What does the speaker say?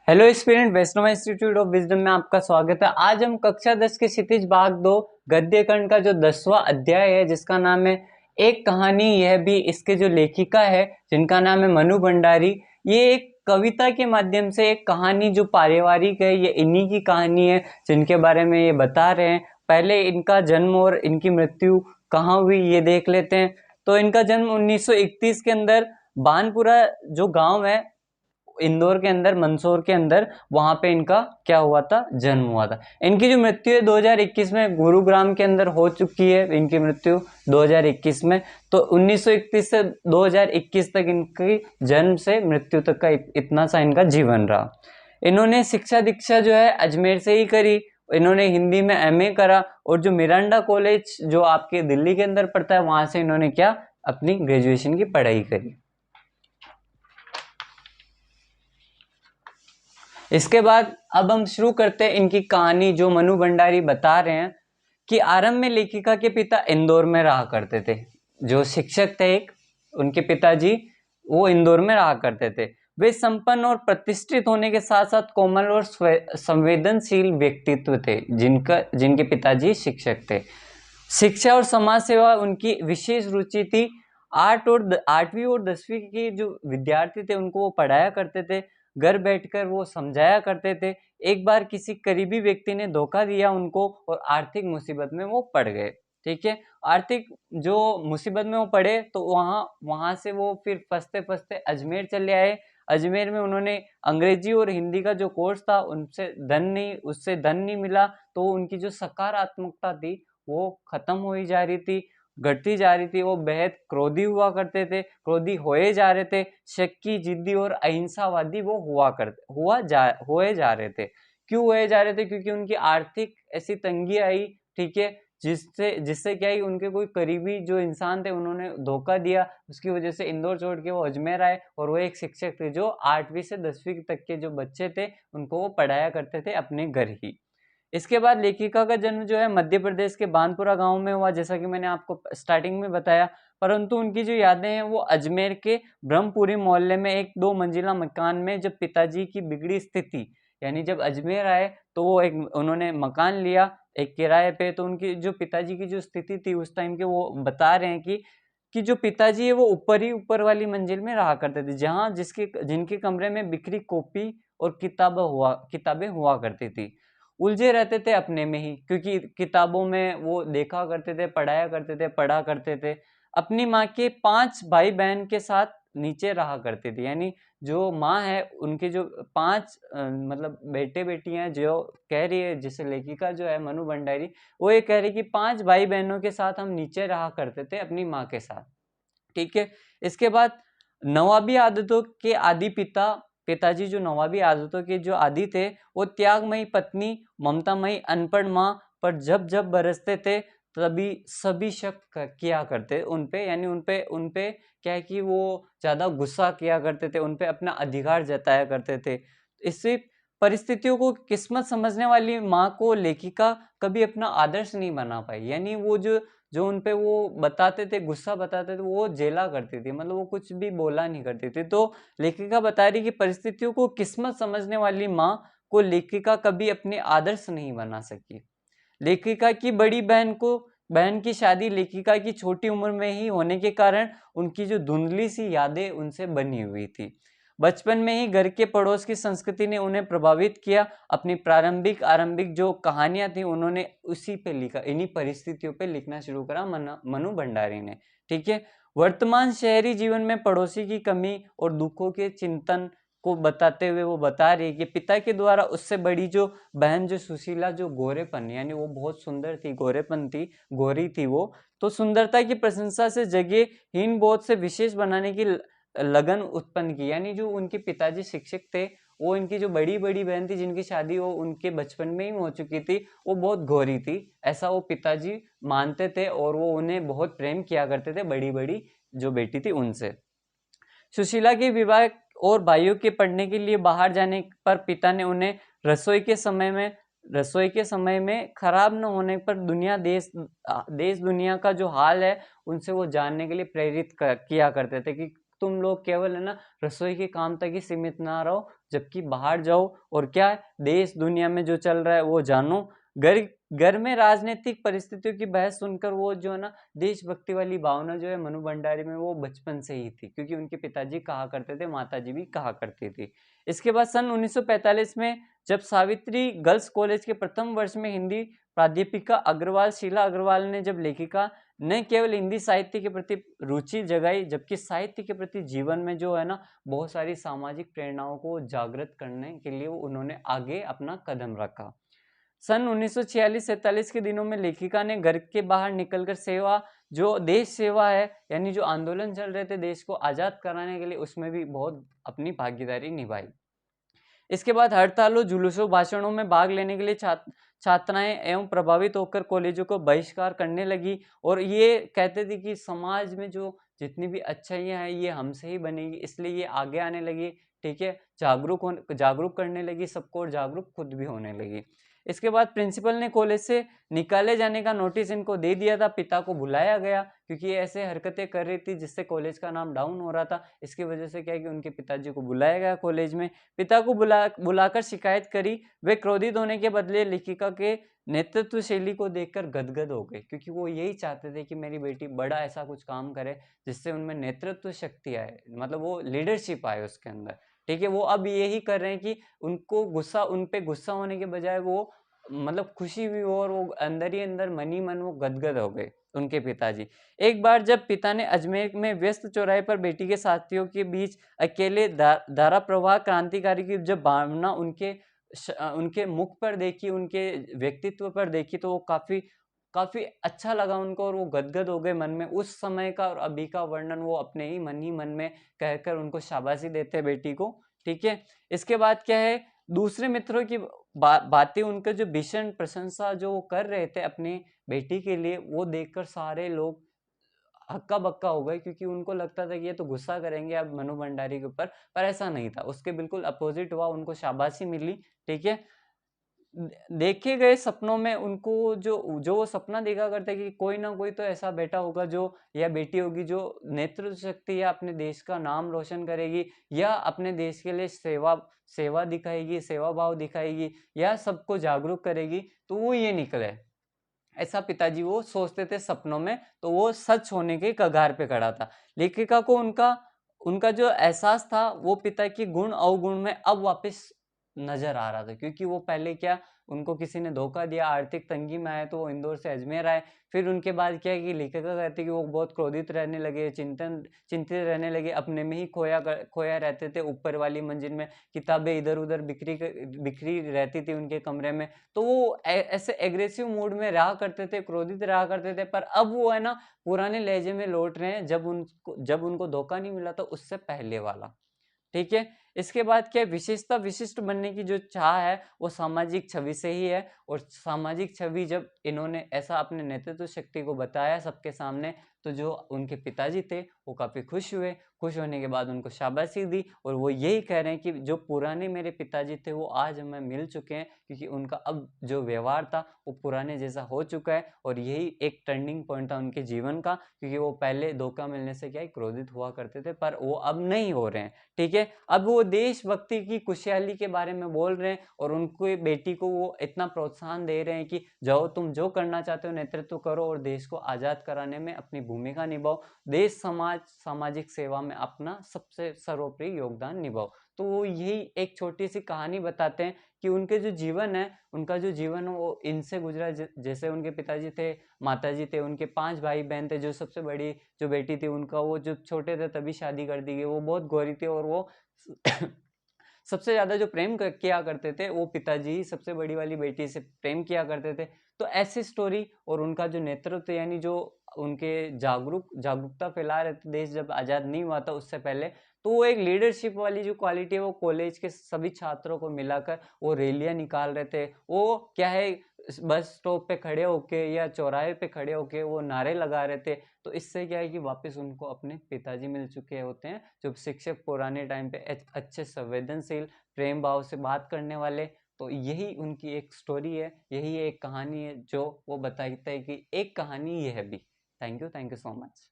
Hello student, Vaishnav institute of wisdom में आपका स्वागत है। आज हम कक्षा 10 के क्षितिज भाग 2 गद्य खंड का जो 10वां अध्याय है जिसका नाम है एक कहानी, यह भी, इसके जो लेखिका है जिनका नाम है मनु भंडारी, ये एक कविता के माध्यम से एक कहानी जो पारिवारिक है, ये इन्हीं की कहानी है जिनके बारे में ये बता रहे हैं। पहले इनका जन्म और इनकी मृत्यु कहाँ हुई ये देख लेते हैं। तो इनका जन्म 1931 के अंदर बानपुरा जो गांव है इंदौर के अंदर, मंदसौर के अंदर, वहां पे इनका क्या हुआ था, जन्म हुआ था। इनकी जो मृत्यु है 2021 में गुरुग्राम के अंदर हो चुकी है, इनकी मृत्यु 2021 में। तो 1931 से 2021 तक इनकी जन्म से मृत्यु तक का इतना सा इनका जीवन रहा। इन्होंने शिक्षा दीक्षा जो है अजमेर से ही करी। इन्होंने हिंदी में एमए करा और जो मिरांडा कॉलेज जो आपके दिल्ली के अंदर पड़ता है वहां से इन्होंने क्या, अपनी ग्रेजुएशन की पढ़ाई करी। इसके बाद अब हम शुरू करते हैं इनकी कहानी जो मनु भंडारी बता रहे हैं कि आरंभ में लेखिका के पिता इंदौर में रहा करते थे। जो शिक्षक थे एक, उनके पिताजी वो इंदौर में रहा करते थे। वे संपन्न और प्रतिष्ठित होने के साथ साथ कोमल और संवेदनशील व्यक्तित्व थे। जिनके पिताजी शिक्षक थे। शिक्षा और समाज सेवा उनकी विशेष रुचि थी। 8वीं और 10वीं के जो विद्यार्थी थे उनको वो पढ़ाया करते थे, घर बैठकर वो समझाया करते थे। एक बार किसी करीबी व्यक्ति ने धोखा दिया उनको और आर्थिक मुसीबत में वो पड़ गए। ठीक है, आर्थिक जो मुसीबत में वो पड़े तो वहां से वो फिर फंसते फंसते अजमेर चले आए। अजमेर में उन्होंने अंग्रेजी और हिंदी का जो कोर्स था उससे धन नहीं मिला, तो उनकी जो सकारात्मकता थी वो खत्म हो ही जा रही थी, घटती जा रही थी। वो बेहद क्रोधी हुआ करते थे, क्रोधी होए जा रहे थे, शक्की, जिद्दी और अहिंसावादी वो होए जा रहे थे। क्यों होए जा रहे थे? क्योंकि उनकी आर्थिक ऐसी तंगी आई, ठीक है, जिससे क्या ही उनके कोई करीबी जो इंसान थे उन्होंने धोखा दिया। उसकी वजह से इंदौर छोड़ के वो अजमेर आए और वो एक शिक्षक थे जो 8वीं से 10वीं तक के जो बच्चे थे उनको वो पढ़ाया करते थे अपने घर ही। इसके बाद लेखिका का जन्म जो है मध्य प्रदेश के बानपुरा गांव में हुआ, जैसा कि मैंने आपको स्टार्टिंग में बताया। परंतु उनकी जो यादें हैं वो अजमेर के ब्रह्मपुरी मोहल्ले में एक 2 मंजिला मकान में, जब पिताजी की बिगड़ी स्थिति, यानी जब अजमेर आए तो वो उन्होंने मकान लिया एक किराए पे। तो उनकी जो पिताजी की जो स्थिति थी उस टाइम के, वो बता रहे हैं कि जो पिताजी है वो ऊपर वाली मंजिल में रहा करते थे, जहाँ जिनके कमरे में बिखरी कॉपी और किताबें हुआ करती थी। उलझे रहते थे अपने में ही, क्योंकि किताबों में वो देखा करते थे, पढ़ा करते थे। अपनी माँ के 5 भाई बहन के साथ नीचे रहा करते थे। यानी जो माँ है उनके जो 5 मतलब बेटे बेटियां हैं, जो कह रही है, जिसे लेखिका जो है मनु भंडारी, वो ये कह रही कि 5 भाई बहनों के साथ हम नीचे रहा करते थे अपनी माँ के साथ। ठीक है। इसके बाद नवाबी आदतों के आदि पिताजी जो नवाबी आदतों के जो आदि थे, वो त्यागमयी पत्नी, ममतामयी अनपढ़ माँ पर जब जब बरसते थे तभी सभी शक किया करते उनपे। यानी उनपे क्या है कि वो ज्यादा गुस्सा किया करते थे, उनपे अपना अधिकार जताया करते थे। इससे परिस्थितियों को किस्मत समझने वाली माँ को लेखिका कभी अपना आदर्श नहीं बना पाई। यानी वो जो उनपे वो बताते थे, गुस्सा बताते थे, वो झेला करती थी, मतलब वो कुछ भी बोला नहीं करती थी। तो लेखिका बता रही कि परिस्थितियों को किस्मत समझने वाली माँ को लेखिका कभी अपने आदर्श नहीं बना सकी। लेखिका की बहन की शादी लेखिका की छोटी उम्र में ही होने के कारण उनकी जो धुंधली सी यादें उनसे बनी हुई थी। बचपन में ही घर के पड़ोस की संस्कृति ने उन्हें प्रभावित किया। अपनी आरंभिक जो कहानियां थी उन्होंने उसी पे लिखा, इन्हीं परिस्थितियों पे लिखना शुरू करा मनु भंडारी ने। ठीक है। वर्तमान शहरी जीवन में पड़ोसी की कमी और दुखों के चिंतन को बताते हुए वो बता रही है कि पिता के द्वारा उससे बड़ी जो बहन जो सुशीला, जो गोरेपन, यानी वो बहुत सुंदर थी, गोरेपन थी, गोरी थी वो, तो सुंदरता की प्रशंसा से जगह हीन बोध से विशेष बनाने की लगन उत्पन्न की। यानी जो उनके पिताजी शिक्षक थे, वो इनकी जो बड़ी बहन थी जिनकी शादी वो उनके बचपन में ही हो चुकी थी, वो बहुत गोरी थी, ऐसा वो पिताजी मानते थे और वो उन्हें बहुत प्रेम किया करते थे, बड़ी जो बेटी थी उनसे। सुशीला के विवाह और भाइयों के पढ़ने के लिए बाहर जाने पर पिता ने उन्हें रसोई के समय में खराब न होने पर देश दुनिया का जो हाल है उनसे वो जानने के लिए प्रेरित किया करते थे कि तुम लोग केवल है ना रसोई के काम तक ही सीमित ना रहो, जबकि बाहर जाओ और क्या है, देश दुनिया में जो चल रहा है वो जानो। घर घर में राजनीतिक परिस्थितियों की बहस सुनकर वो जो है ना देशभक्ति वाली भावना जो है मनु भंडारी में वो बचपन से ही थी, क्योंकि उनके पिताजी कहा करते थे, माताजी भी कहा करती थी। इसके बाद सन 1945 में जब सावित्री गर्ल्स कॉलेज के प्रथम वर्ष में हिंदी प्राध्यापिका अग्रवाल शीला अग्रवाल ने जब लेखिका न केवल हिंदी साहित्य के प्रति रुचि जगाई, जबकि साहित्य के प्रति जीवन में जो है ना बहुत सारी सामाजिक प्रेरणाओं को जागृत करने के लिए उन्होंने आगे अपना कदम रखा। सन 1946-47 के दिनों में लेखिका ने घर के बाहर निकलकर सेवा, जो देश सेवा है, यानी जो आंदोलन चल रहे थे देश को आजाद कराने के लिए, उसमें भी बहुत अपनी भागीदारी निभाई। इसके बाद हड़तालों, जुलूसों, भाषणों में भाग लेने के लिए छात्राएं एवं प्रभावित होकर कॉलेजों को बहिष्कार करने लगी और ये कहते थे कि समाज में जो जितनी भी अच्छाइयाँ हैं ये हमसे ही बनेगी, इसलिए ये आगे आने लगी। ठीक है, जागरूक करने लगी सबको और जागरूक खुद भी होने लगी। इसके बाद प्रिंसिपल ने कॉलेज से निकाले जाने का नोटिस इनको दे दिया था। पिता को बुलाया गया क्योंकि ये ऐसे हरकतें कर रही थी जिससे कॉलेज का नाम डाउन हो रहा था। इसकी वजह से क्या है कि उनके पिताजी को बुलाया गया कॉलेज में। पिता को बुलाकर शिकायत करी। वे क्रोधित होने के बदले लेखिका के नेतृत्व शैली को देखकर गदगद हो गए, क्योंकि वो यही चाहते थे कि मेरी बेटी बड़ा ऐसा कुछ काम करे जिससे उनमें नेतृत्व शक्ति आए, मतलब वो लीडरशिप आए उसके अंदर। ठीक है, वो अब यही कर रहे हैं कि उनको गुस्सा, उन पे गुस्सा होने के बजाय वो मतलब खुशी भी हो और वो अंदर ही अंदर मन ही मन वो गदगद हो गए उनके पिताजी। एक बार जब पिता ने अजमेर में व्यस्त चौराहे पर बेटी के साथियों के बीच अकेले धारा प्रवाह क्रांतिकारी की जब भावना उनके मुख पर देखी, उनके व्यक्तित्व पर देखी, तो वो काफी काफी अच्छा लगा उनको और वो गदगद हो गए मन में। उस समय का और अभी का वर्णन वो अपने ही मन में कहकर उनको शाबाशी देते बेटी को। ठीक है, इसके बाद क्या है, दूसरे मित्रों की बातें, उनके जो भीषण प्रशंसा जो वो कर रहे थे अपनी बेटी के लिए, वो देखकर सारे लोग हक्का बक्का हो गए, क्योंकि उनको लगता था कि ये तो गुस्सा करेंगे अब मनु भंडारी के ऊपर, पर ऐसा नहीं था, उसके बिल्कुल अपोजिट हुआ, उनको शाबाशी मिली। ठीक है, देखे गए सपनों में उनको जो जो वो सपना देखा करते कि कोई ना कोई तो ऐसा बेटा होगा जो या बेटी होगी जो नेतृत्व शक्ति या अपने देश का नाम रोशन करेगी या अपने देश के लिए सेवा सेवा दिखाएगी, सेवा भाव दिखाएगी या सबको जागरूक करेगी, तो वो ये निकले। ऐसा पिताजी वो सोचते थे सपनों में, तो वो सच होने के कगार पे खड़ा था। लेखिका को उनका उनका जो एहसास था वो पिता के गुण अवगुण में अब वापस नजर आ रहा था, क्योंकि वो पहले क्या, उनको किसी ने धोखा दिया, आर्थिक तंगी में आए तो वो इंदौर से अजमेर आए। फिर उनके बाद क्या है कि लेखिका कहती कि वो बहुत क्रोधित रहने लगे, चिंतित रहने लगे, अपने में ही खोया रहते थे। ऊपर वाली मंजिल में किताबें इधर उधर बिखरी रहती थी उनके कमरे में, तो वो ऐसे एग्रेसिव मूड में रहा करते थे, क्रोधित रहा करते थे। पर अब वो है ना पुराने लहजे में लौट रहे हैं, जब उनको धोखा नहीं मिला था उससे पहले वाला। ठीक है, इसके बाद क्या, विशेषता विशिष्ट बनने की जो चाह है वो सामाजिक छवि से ही है। और सामाजिक छवि जब इन्होंने ऐसा अपने नेतृत्व शक्ति को बताया सबके सामने, तो जो उनके पिताजी थे वो काफी खुश हुए। खुश होने के बाद उनको शाबाशी दी और वो यही कह रहे हैं कि जो पुराने मेरे पिताजी थे वो आज हमें मिल चुके हैं, क्योंकि उनका अब जो व्यवहार था वो पुराने जैसा हो चुका है। और यही एक टर्निंग पॉइंट था उनके जीवन का, क्योंकि वो पहले धोखा मिलने से क्या है क्रोधित हुआ करते थे, पर वो अब नहीं हो रहे हैं। ठीक है, अब वो देशभक्ति की खुशहाली के बारे में बोल रहे हैं और उनको बेटी को वो इतना प्रोत्साहन दे रहे हैं कि जाओ तुम जो करना चाहते हो नेतृत्व करो और देश को आजाद कराने में अपनी भूमिका निभाओ, देश समाज सामाजिक सेवा में अपना सबसे सर्वोपरि योगदान निभाओ। तो वो यही एक छोटी सी कहानी बताते हैं कि उनके जो जीवन है, उनका जो जीवन है वो इनसे गुजरा। जैसे उनके पिताजी थे, माताजी थे, उनके 5 भाई बहन थे, जो सबसे बड़ी जो बेटी थी उनका, वो जो छोटे थे तभी शादी कर दी गई, वो बहुत गोरी थी और वो सबसे ज्यादा जो प्रेम किया करते थे वो पिताजी ही सबसे बड़ी वाली बेटी से प्रेम किया करते थे। तो ऐसी स्टोरी और उनका जो नेतृत्व, यानी जो उनके जागरूकता फैला रहे थे देश जब आजाद नहीं हुआ था उससे पहले, तो वो एक लीडरशिप वाली जो क्वालिटी है वो कॉलेज के सभी छात्रों को मिलाकर वो रैलियां निकाल रहे थे। वो क्या है, बस स्टॉप पे खड़े होके या चौराहे पे खड़े होके वो नारे लगा रहे थे। तो इससे क्या है कि वापस उनको अपने पिताजी मिल चुके होते हैं, जो शिक्षक पुराने टाइम पे अच्छे संवेदनशील प्रेम भाव से बात करने वाले। तो यही उनकी एक स्टोरी है, यही एक कहानी है जो वो बताते हैं कि एक कहानी ये है भी। Thank you so much.